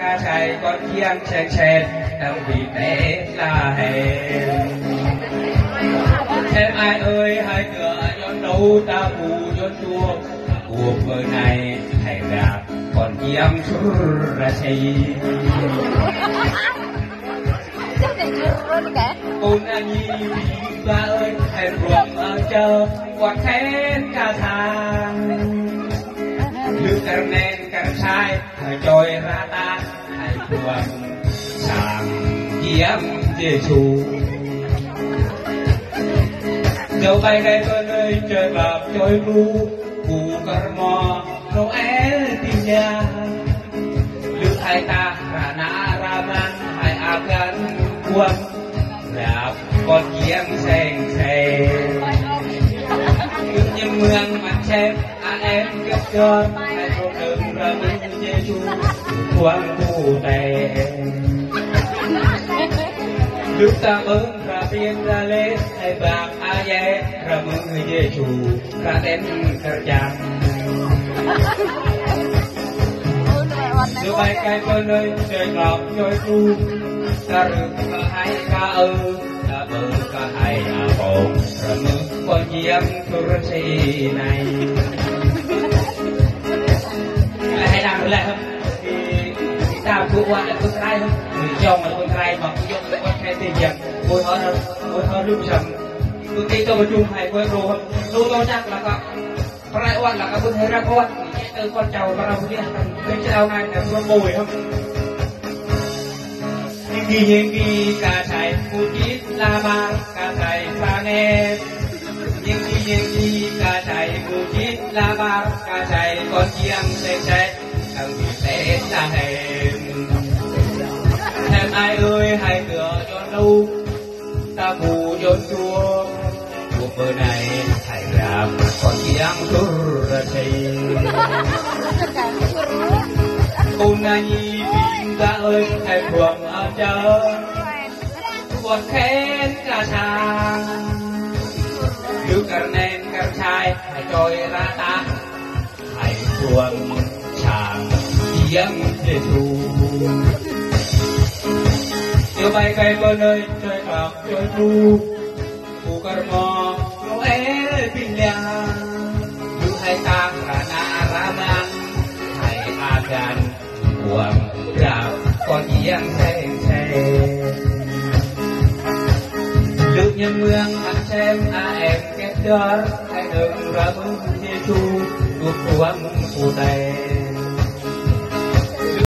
ca chạy con chiang chèn chèn đang vì thế là hèn em ai ơi hai cửa nhón đâu ta phù nhón chua cuộc đời này hãy gặp còn chiang chur ra xây ôn anh nhi ba ơi em ruộng ở chờ quạt thén cả tháng lưu cờ men cờ sai trôi ra ta hãy buồn sàng kiếm Giêsu dẫu bay đây con ơi trời bạc trôi lu cụ cờ mò Noel tìm nhà lưu hai ta ra na ra man hai agan buông đạp con kiếm xèn xèn những nhân mương mặt xem em kết cho hai con đường ra bên Giêsu quang tu tề lúc ta ơn ra biên ra lễ hai bạc a ye ra mừng Giêsu ra đến cờ chàng đưa bay cây con ơi trời ngọc trôi tu ta rực hai ca ư ta bự ca hai à bồn ra mừng con diêm tu si này hãy làm lại không thì ta vừa qua là con trai không người chồng là con trai mà con trai tiền giặc ngồi hỏi lúc sầm tôi đi tôi chung hay quên rồi tôi chắc là có phải oan là có thể ra con từ con chầu vào đâu kia cái chầu này là con mồi không những kỳ cả thầy phụ chít la ba cả thầy pha nghe những kỳ cả thầy phụ chít la ba cả thầy con chiang xe thằng bị té là em ai ơi hai cửa cho đâu ta phù cho chua cuộc đời này hãy làm con chiang tur ra xây ôn anh nhi tìm ta ơi hãy buông ở chờ quạt khen cả chàng lưu cờ nên cờ trai hãy trôi ra ta hãy buông chàng tiếng Giêsu chiều bay cây con ơi trời bạc trời ru cụ cờ mò Noel tìm nhà lưu hai ta ra na ra man hãy agan buông rạp con giang xe lưu nhân mương ăn xem em kết đón hãy đừng ra mừng Giêsu cuộc cuồng phụ tề